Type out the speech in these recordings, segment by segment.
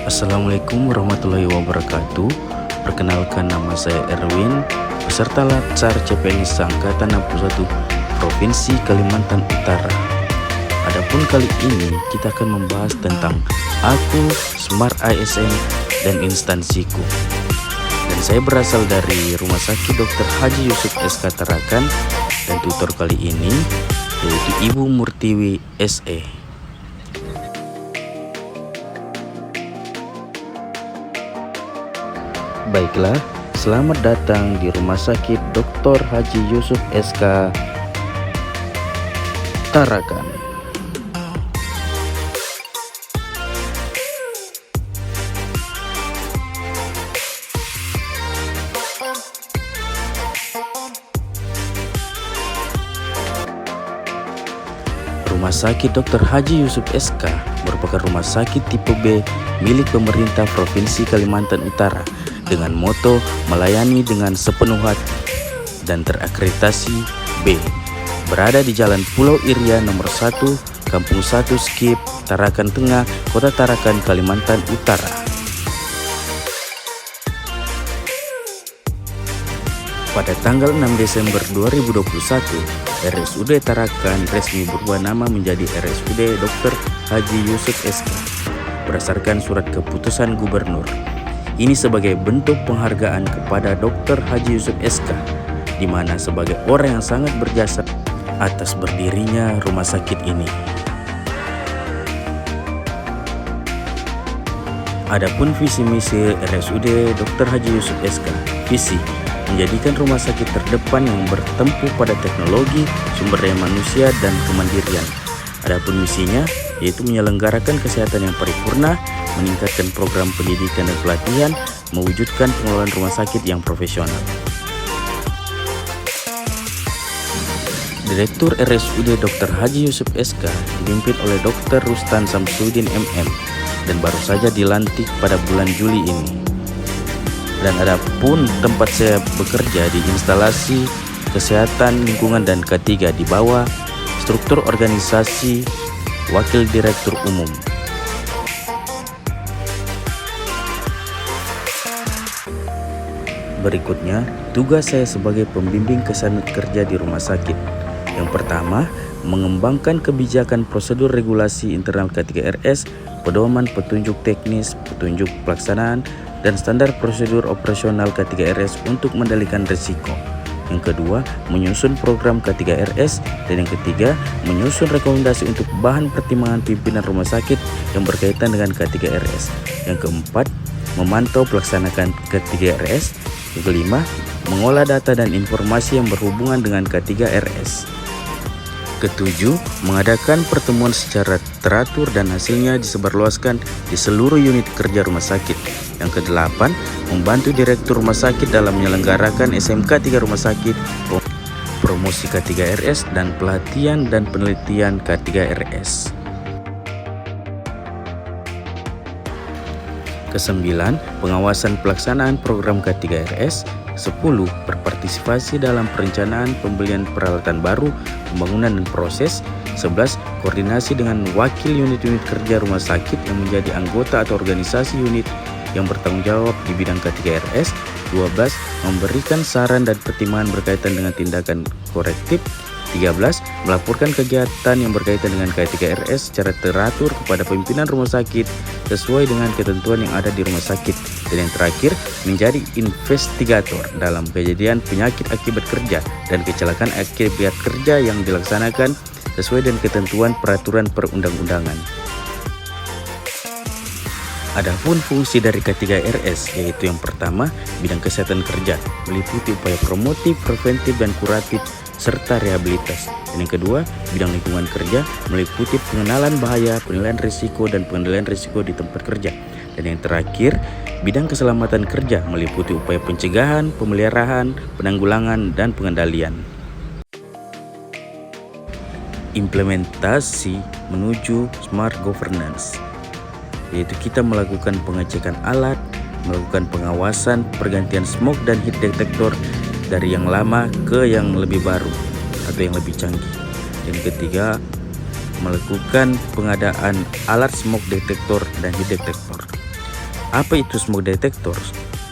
Assalamualaikum warahmatullahi wabarakatuh. Perkenalkan, nama saya Erwin, peserta Latsar CPNS Angkatan 61 Provinsi Kalimantan Utara. Adapun kali ini kita akan membahas tentang aku, Smart ASN, dan instansiku. Dan saya berasal dari Rumah Sakit Dr. Haji Yusuf SK Tarakan, dan tutor kali ini yaitu Ibu Murtiwi SE. Baiklah, selamat datang di Rumah Sakit Dr. Haji Yusuf SK Tarakan. Rumah Sakit Dr. Haji Yusuf SK merupakan rumah sakit tipe B milik pemerintah Provinsi Kalimantan Utara dengan moto melayani dengan sepenuh hati dan terakreditasi B. Berada di Jalan Pulau Iria nomor 1, Kampung 1 Skip, Tarakan Tengah, Kota Tarakan, Kalimantan Utara. Pada tanggal 6 Desember 2021, RSUD Tarakan resmi berubah nama menjadi RSUD Dr. Haji Yusuf SK berdasarkan surat keputusan Gubernur. Ini sebagai bentuk penghargaan kepada Dr. Haji Yusuf SK, di mana sebagai orang yang sangat berjasa atas berdirinya rumah sakit ini. Adapun visi misi RSUD Dr. Haji Yusuf SK, visi menjadikan rumah sakit terdepan yang bertumpu pada teknologi, sumber daya manusia, dan kemandirian. Adapun misinya yaitu menyelenggarakan kesehatan yang paripurna, meningkatkan program pendidikan dan pelatihan, mewujudkan pengelolaan rumah sakit yang profesional. Direktur RSUD Dr. Haji Yusuf SK dipimpin oleh Dr. Rustan Samsudin MM dan baru saja dilantik pada bulan Juli ini. Dan adapun tempat saya bekerja di instalasi kesehatan lingkungan dan K3 di bawah struktur organisasi Wakil Direktur Umum. Berikutnya, tugas saya sebagai pembimbing kesana kerja di rumah sakit. Yang pertama, mengembangkan kebijakan prosedur regulasi internal K3RS, pedoman petunjuk teknis, petunjuk pelaksanaan, dan standar prosedur operasional K3RS untuk mengendalikan risiko. Yang kedua, menyusun program K3RS, dan yang ketiga, menyusun rekomendasi untuk bahan pertimbangan pimpinan rumah sakit yang berkaitan dengan K3RS. Yang keempat, memantau pelaksanaan K3RS. Yang kelima, mengolah data dan informasi yang berhubungan dengan K3RS. Ketujuh, mengadakan pertemuan secara teratur dan hasilnya disebarluaskan di seluruh unit kerja rumah sakit. Yang kedelapan, membantu direktur rumah sakit dalam menyelenggarakan SMK 3 rumah sakit, promosi K3RS, dan pelatihan dan penelitian K3RS. Kesembilan, pengawasan pelaksanaan program K3RS. 10. Berpartisipasi dalam perencanaan pembelian peralatan baru, pembangunan dan proses. 11. Koordinasi dengan wakil unit-unit kerja rumah sakit yang menjadi anggota atau organisasi unit yang bertanggung jawab di bidang K3RS. 12. Memberikan saran dan pertimbangan berkaitan dengan tindakan korektif. 13. Melaporkan kegiatan yang berkaitan dengan K3RS secara teratur kepada pimpinan rumah sakit sesuai dengan ketentuan yang ada di rumah sakit. Dan yang terakhir, menjadi investigator dalam kejadian penyakit akibat kerja dan kecelakaan akibat kerja yang dilaksanakan sesuai dengan ketentuan peraturan perundang-undangan. Adapun fungsi dari K3RS yaitu yang pertama, bidang kesehatan kerja, meliputi upaya promotif, preventif, dan kuratif, serta rehabilitas. Dan yang kedua, bidang lingkungan kerja, meliputi pengenalan bahaya, penilaian risiko, dan pengendalian risiko di tempat kerja. Dan yang terakhir, bidang keselamatan kerja, meliputi upaya pencegahan, pemeliharaan, penanggulangan, dan pengendalian. Implementasi menuju smart governance, yaitu kita melakukan pengecekan alat, melakukan pengawasan, pergantian smoke dan heat detector dari yang lama ke yang lebih baru atau yang lebih canggih. Dan ketiga, melakukan pengadaan alat smoke detector dan heat detector. Apa itu smoke detector?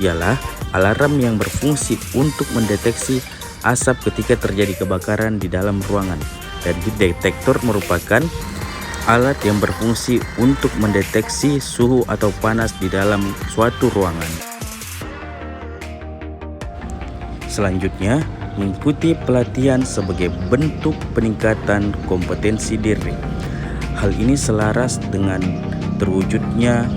Ialah alarm yang berfungsi untuk mendeteksi asap ketika terjadi kebakaran di dalam ruangan. Dan heat detector merupakan alat yang berfungsi untuk mendeteksi suhu atau panas di dalam suatu ruangan. Selanjutnya, mengikuti pelatihan sebagai bentuk peningkatan kompetensi diri. Hal ini selaras dengan terwujudnya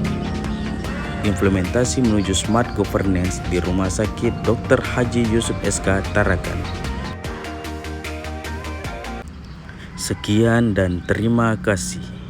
implementasi menuju smart governance di Rumah Sakit Dr. Haji Yusuf SK Tarakan. Sekian dan terima kasih.